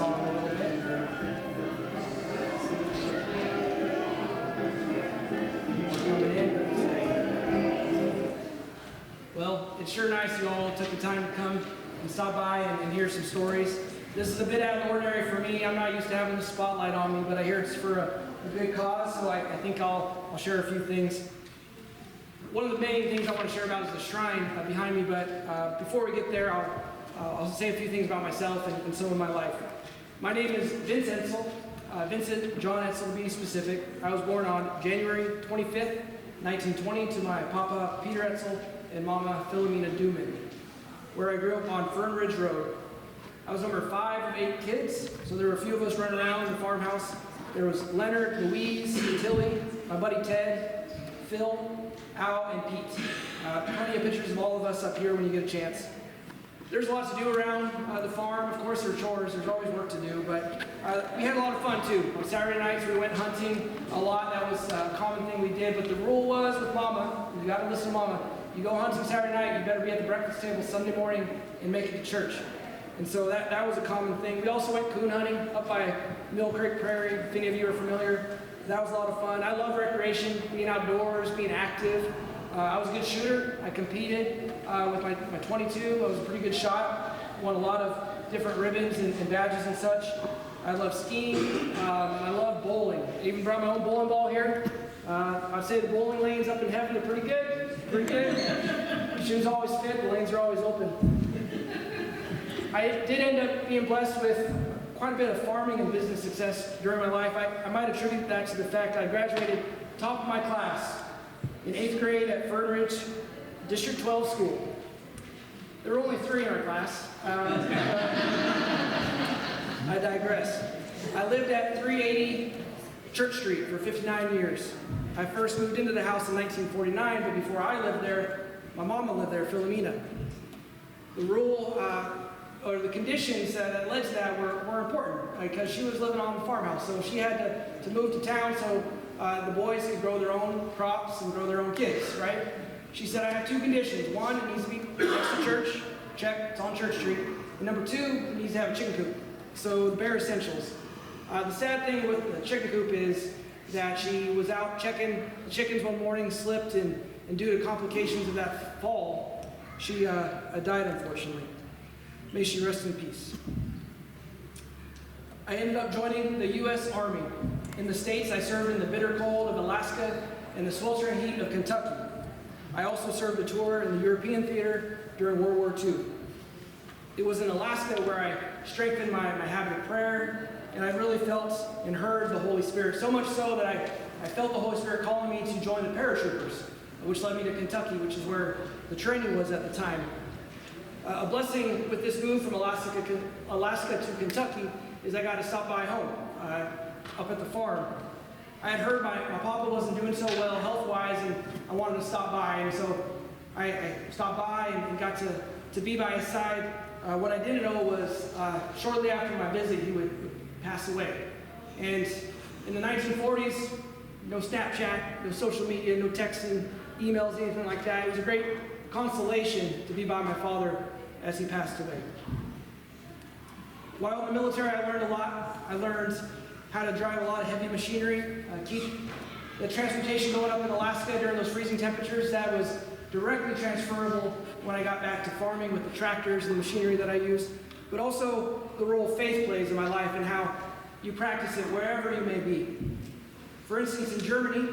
song a little bit. Coming in. Well, it's sure nice you all took the time to come and stop by and hear some stories. This is a bit out of the ordinary for me. I'm not used to having the spotlight on me, but I hear it's for a good cause, so I think I'll share a few things. One of the main things I want to share about is the shrine behind me, but before we get there, I'll say a few things about myself and some of my life. My name is Vince Etzel, Vincent John Etzel to be specific. I was born on January 25th, 1920 to my Papa Peter Etzel and Mama Philomena Duman, where I grew up on Fern Ridge Road. I was number 5 of 8 kids, so there were a few of us running around the farmhouse. There was Leonard, Louise, Tilly, my buddy Ted, Phil, Al, and Pete. Plenty of pictures of all of us up here when you get a chance. There's lots to do around the farm. Of course, there are chores. There's always work to do, but we had a lot of fun too. On Saturday nights, we went hunting a lot. That was a common thing we did, but the rule was with Mama, you got to listen to Mama, you go hunting Saturday night, you better be at the breakfast table Sunday morning and make it to church. And so that was a common thing. We also went coon hunting up by Mill Creek Prairie, if any of you are familiar. That was a lot of fun. I love recreation, being outdoors, being active. I was a good shooter. I competed with my .22. I was a pretty good shot. Won a lot of different ribbons and badges and such. I love skiing, and I love bowling. I even brought my own bowling ball here. I'd say the bowling lanes up in heaven are pretty good. Pretty good. The shoes always fit. The lanes are always open. I did end up being blessed with quite a bit of farming and business success during my life. I might attribute that to the fact I graduated top of my class in 8th grade at Fern Ridge District 12 school. There were only 3 in our class. I digress. I lived at 380 Church Street for 59 years. I first moved into the house in 1949, but before I lived there, my mama lived there, Philomena. The rule, or the conditions that led to that were important because she was living on the farmhouse. So she had to move to town so the boys could grow their own crops and grow their own kids, right? She said, I have 2 conditions. 1, it needs to be next to church. Check, it's on Church Street. And number 2, it needs to have a chicken coop. So the bare essentials. The sad thing with the chicken coop is that she was out checking the chickens one morning, slipped, and due to complications of that fall, she died unfortunately. May she rest in peace. I ended up joining the U.S. Army. In the States, I served in the bitter cold of Alaska and the sweltering heat of Kentucky. I also served a tour in the European theater during World War II. It was in Alaska where I strengthened my habit of prayer, and I really felt and heard the Holy Spirit, so much so that I felt the Holy Spirit calling me to join the paratroopers, which led me to Kentucky, which is where the training was at the time. A blessing with this move from Alaska to Kentucky is I got to stop by home, up at the farm. I had heard my papa wasn't doing so well health-wise, and I wanted to stop by, and so I stopped by and got to be by his side. What I didn't know was shortly after my visit, he would pass away. And in the 1940s, no Snapchat, no social media, no texting, emails, anything like that. It was a great consolation to be by my father as he passed away. While in the military, I learned a lot. I learned how to drive a lot of heavy machinery, keep the transportation going up in Alaska during those freezing temperatures. That was directly transferable when I got back to farming with the tractors and the machinery that I used, but also the role faith plays in my life and how you practice it wherever you may be. For instance, in Germany,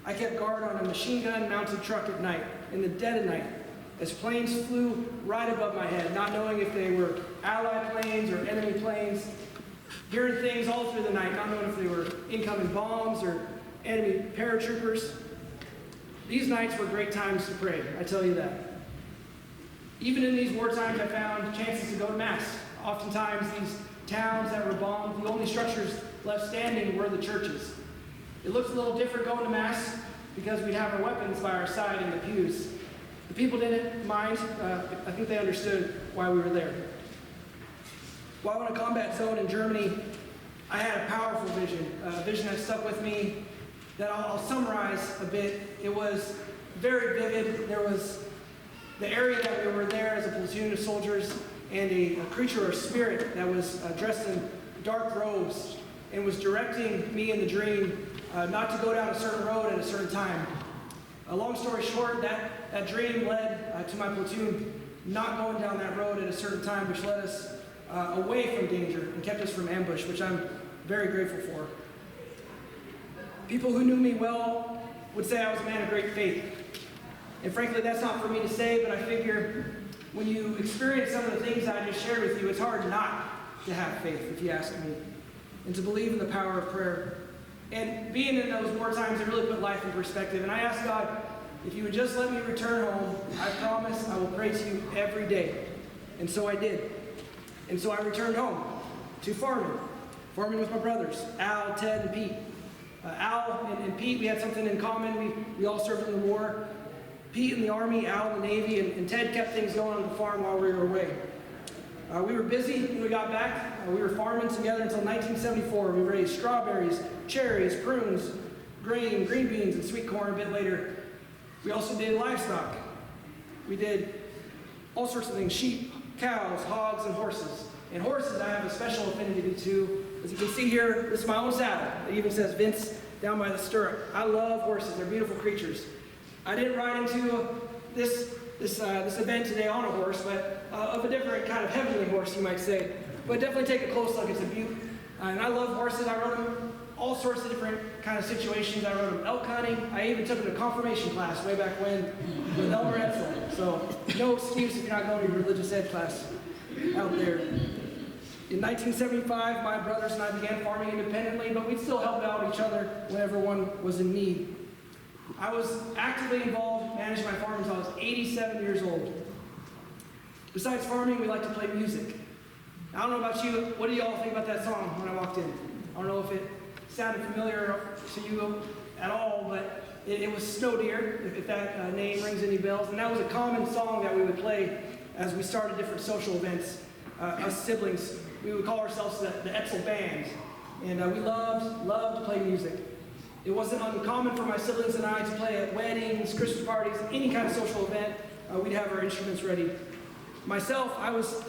I kept guard on a machine gun mounted truck at night, in the dead of night, as planes flew right above my head, not knowing if they were Allied planes or enemy planes, hearing things all through the night, not knowing if they were incoming bombs or enemy paratroopers. These nights were great times to pray, I tell you that. Even in these war times, I found chances to go to Mass. Oftentimes, these towns that were bombed, the only structures left standing were the churches. It looks a little different going to Mass because we'd have our weapons by our side in the pews. The people didn't mind. I think they understood why we were there. While in a combat zone in Germany, I had a powerful vision, a vision that stuck with me that I'll summarize a bit. It was very vivid. There was the area that we were there as a platoon of soldiers. and a creature or spirit that was dressed in dark robes and was directing me in the dream not to go down a certain road at a certain time. Long story short, that dream led to my platoon not going down that road at a certain time, which led us away from danger and kept us from ambush, which I'm very grateful for. People who knew me well would say I was a man of great faith. And frankly, that's not for me to say, but I figure when you experience some of the things I just shared with you, it's hard not to have faith, if you ask me, and to believe in the power of prayer. And being in those war times, it really put life in perspective. And I asked God, if you would just let me return home, I promise I will pray to you every day. And so I did. And so I returned home to farming with my brothers, Al, Ted, and Pete. Al and Pete, we had something in common. We all served in the war. Pete in the Army, Al in the Navy, and Ted kept things going on the farm while we were away. We were busy when we got back. We were farming together until 1974. We raised strawberries, cherries, prunes, green beans, and sweet corn a bit later. We also did livestock. We did all sorts of things: sheep, cows, hogs, and horses. And horses I have a special affinity to. As you can see here, this is my own saddle. It even says Vince down by the stirrup. I love horses. They're beautiful creatures. I didn't ride into this event today on a horse, but of a different kind of heavenly horse, you might say. But definitely take a close look. It's a beaut. And I love horses. I rode them all sorts of different kind of situations. I rode them elk hunting. I even took them to confirmation class way back when with Elmer Etzel. So no excuse if you're not going to your religious ed class out there. In 1975, my brothers and I began farming independently, but we'd still help out each other whenever one was in need. I was actively involved managing my farm until I was 87 years old. Besides farming, we like to play music. I don't know about you, what do y'all think about that song when I walked in? I don't know if it sounded familiar to you at all, but it was Snow Deer, if that name rings any bells. And that was a common song that we would play as we started different social events. Us siblings, we would call ourselves the Etzel Band. And we loved to play music. It wasn't uncommon for my siblings and I to play at weddings, Christmas parties, any kind of social event. We'd have our instruments ready. Myself, I was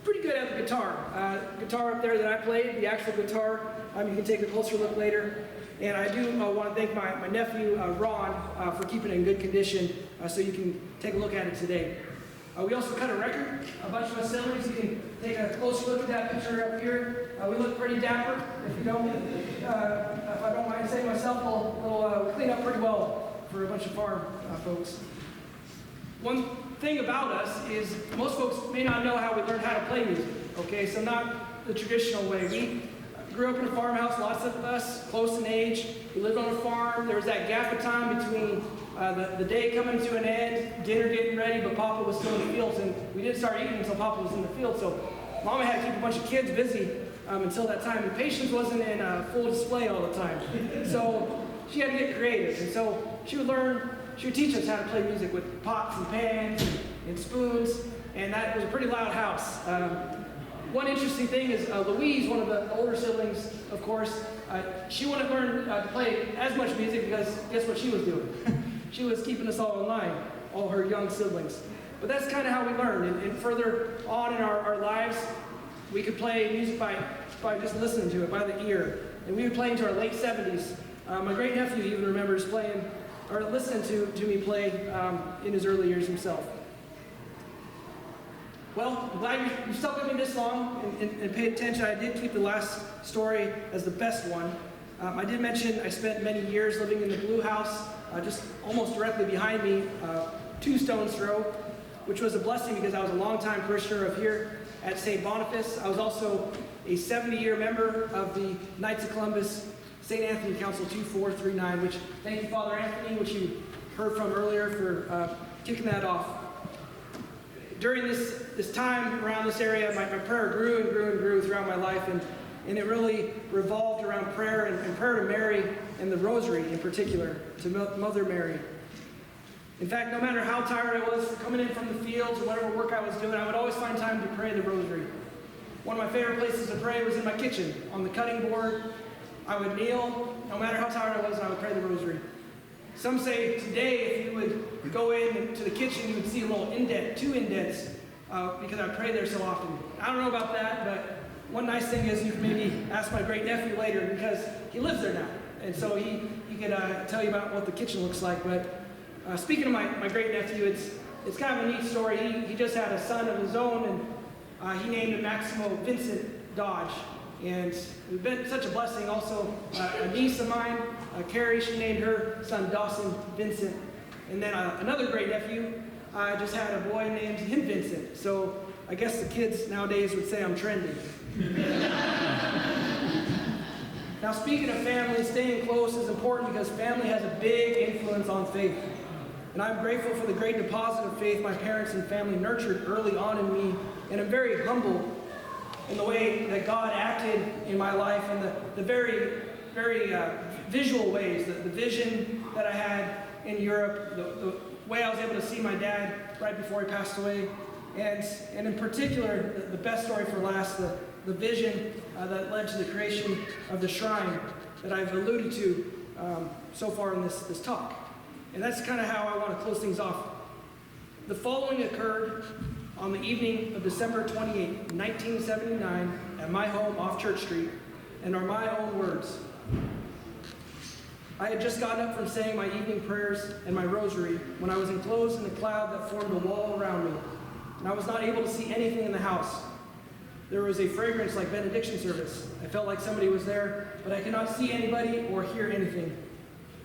pretty good at the guitar. Guitar up there that I played, the actual guitar, you can take a closer look later. And I do want to thank my nephew, Ron, for keeping it in good condition, so you can take a look at it today. We also cut a record, a bunch of my siblings. You can take a closer look at that picture up here. We look pretty dapper. If I don't mind saying myself, we'll clean up pretty well for a bunch of farm folks. One thing about us is most folks may not know how we learned how to play music. Okay, so not the traditional way. We grew up in a farmhouse, lots of us close in age. We lived on a farm. There was that gap of time between the day coming to an end, dinner getting ready, but Papa was still in the fields, and we didn't start eating until Papa was in the field. So Mama had to keep a bunch of kids busy until that time. And patience wasn't in full display all the time. So she had to get creative. And so she would teach us how to play music with pots and pans and spoons, and that was a pretty loud house. One interesting thing is Louise, one of the older siblings, of course, she wouldn't learn to play as much music because guess what she was doing? She was keeping us all in line, all her young siblings. But that's kind of how we learned. And further on in our lives, we could play music by just listening to it, by the ear. And we would play into our late 70s. My great nephew even remembers playing, or listening to me play in his early years himself. Well, I'm glad you stuck with me this long and paid attention. I did keep the last story as the best one. I did mention I spent many years living in the Blue House, just almost directly behind me, 2 stones throw, which was a blessing because I was a longtime parishioner of here at St. Boniface. I was also a 70-year member of the Knights of Columbus St. Anthony Council 2439, which, thank you, Father Anthony, which you heard from earlier, for kicking that off. During this time around this area, my prayer grew and grew and grew throughout my life, and it really revolved around prayer and prayer to Mary and the Rosary in particular, to Mother Mary. In fact, no matter how tired I was coming in from the fields or whatever work I was doing, I would always find time to pray the Rosary. One of my favorite places to pray was in my kitchen, on the cutting board. I would kneel, no matter how tired I was, and I would pray the Rosary. Some say today, if you would go into the kitchen, you would see a little indent, 2 indents because I pray there so often. I don't know about that, but one nice thing is you can maybe ask my great nephew later because he lives there now. And so he could tell you about what the kitchen looks like. But speaking of my great nephew, it's kind of a neat story. He just had a son of his own, and he named him Maximo Vincent Dodge. And it's been such a blessing. Also, a niece of mine, Carrie, she named her son Dawson Vincent. And then another great nephew just had a boy named him Vincent. So I guess the kids nowadays would say I'm trendy. Now, speaking of family, staying close is important because family has a big influence on faith. And I'm grateful for the great deposit of faith my parents and family nurtured early on in me. And I'm very humble in the way that God acted in my life and the very, very visual ways, the vision that I had in Europe, the way I was able to see my dad right before he passed away, and in particular, the best story for last, the vision that led to the creation of the shrine that I've alluded to so far in this talk. And that's kind of how I want to close things off. The following occurred on the evening of December 28, 1979, at my home off Church Street, and are my own words. I had just gotten up from saying my evening prayers and my rosary when I was enclosed in the cloud that formed a wall around me, and I was not able to see anything in the house. There was a fragrance like benediction service. I felt like somebody was there, but I could not see anybody or hear anything.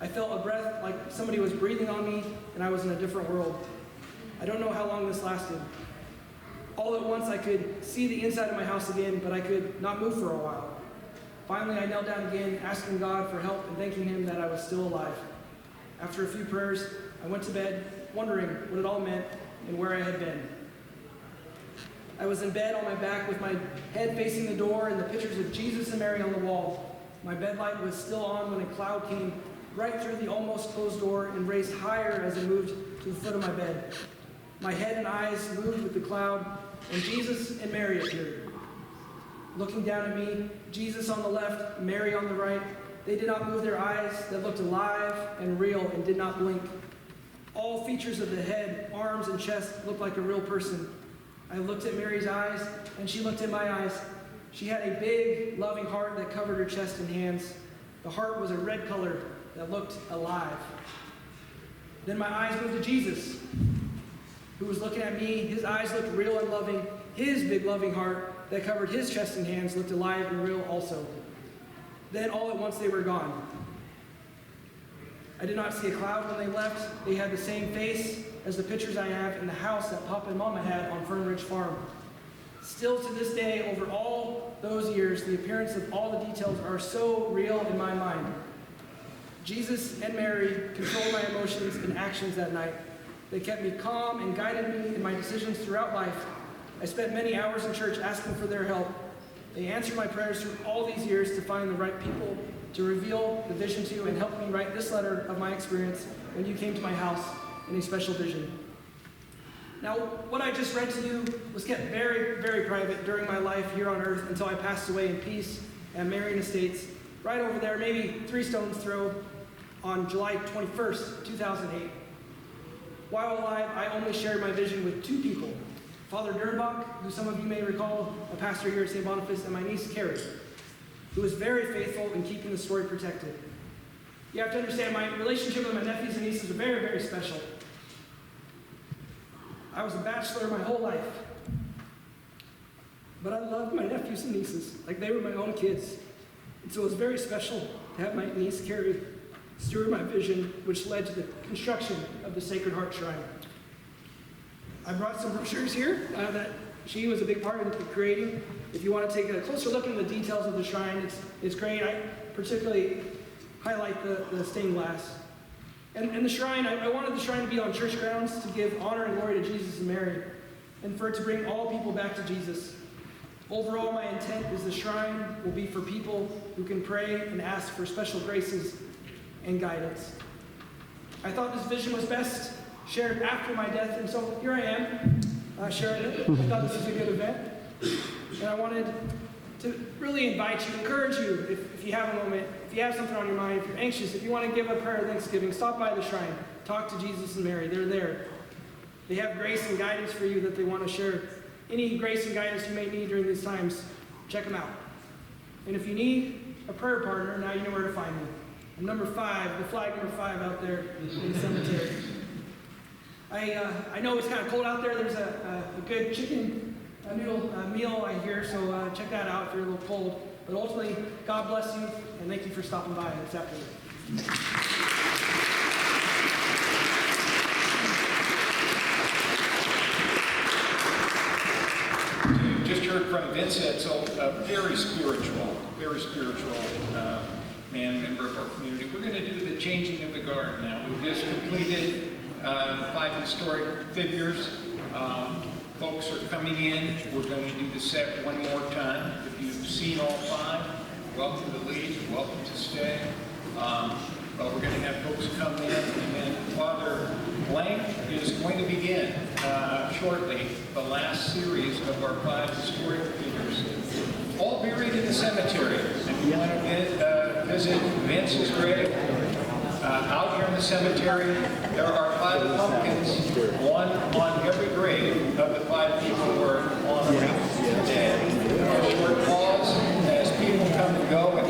I felt a breath like somebody was breathing on me, and I was in a different world. I don't know how long this lasted. All at once, I could see the inside of my house again, but I could not move for a while. Finally, I knelt down again, asking God for help and thanking Him that I was still alive. After a few prayers, I went to bed, wondering what it all meant and where I had been. I was in bed on my back with my head facing the door and the pictures of Jesus and Mary on the wall. My bed light was still on when a cloud came right through the almost closed door and raised higher as it moved to the foot of my bed. My head and eyes moved with the cloud, and Jesus and Mary appeared. Looking down at me, Jesus on the left, Mary on the right, they did not move their eyes that looked alive and real and did not blink. All features of the head, arms, and chest looked like a real person. I looked at Mary's eyes, and she looked at my eyes. She had a big, loving heart that covered her chest and hands. The heart was a red color that looked alive. Then my eyes moved to Jesus, who was looking at me. His eyes looked real and loving. His big, loving heart that covered his chest and hands looked alive and real also. Then all at once they were gone. I did not see a cloud when they left. They had the same face as the pictures I have in the house that Papa and Mama had on Fern Ridge Farm. Still to this day, over all those years, the appearance of all the details are so real in my mind. Jesus and Mary controlled my emotions and actions that night. They kept me calm and guided me in my decisions throughout life. I spent many hours in church asking for their help. They answered my prayers through all these years to find the right people to reveal the vision to and help me write this letter of my experience when you came to my house in a special vision. Now, what I just read to you was kept very, very private during my life here on earth until I passed away in peace at Marion Estates, right over there, maybe 3 stones throw, on July 21st, 2008. While alive, I only shared my vision with 2 people, Father Dernbach, who some of you may recall, a pastor here at St. Boniface, and my niece Carrie, who was very faithful in keeping the story protected. You have to understand, my relationship with my nephews and nieces is very, very special. I was a bachelor my whole life, but I loved my nephews and nieces like they were my own kids. And so it was very special to have my niece Carrie steward my vision, which led to the construction of the Sacred Heart Shrine. I brought some brochures here that she was a big part of creating. If you want to take a closer look at the details of the shrine, it's great. I particularly highlight the stained glass. And the shrine, I wanted the shrine to be on church grounds to give honor and glory to Jesus and Mary, and for it to bring all people back to Jesus. Overall, my intent is the shrine will be for people who can pray and ask for special graces and guidance. I thought this vision was best shared after my death, and so here I am sharing it. I thought this was a good event, and I wanted to really invite you, encourage you, if you have a moment, if you have something on your mind, if you're anxious, if you want to give a prayer of thanksgiving, stop by the shrine, talk to Jesus and Mary. They're there. They have grace and guidance for you that they want to share. Any grace and guidance you may need during these times, check them out. And if you need a prayer partner, now you know where to find me. I'm number 5, the flag number 5 out there in the cemetery. I know it's kind of cold out there. There's a good chicken noodle meal I hear, so check that out if you're a little cold. But ultimately, God bless you, and thank you for stopping by this afternoon. You just heard from Vince Etzel, a very spiritual man, member of our community. We're going to do the changing of the guard now. We've just completed 5 historic figures. Folks are coming in. We're going to do the set one more time. If you've seen all 5, welcome to leave, welcome to stay. But we're going to have folks come in, and then Father Blank is going to begin shortly the last series of our 5 historic figures, all buried in the cemetery. If you want to visit Vince's grave out here in the cemetery, there are 5 pumpkins, one on every grave of the 5 people who are honoring today. A short pause as people come and go.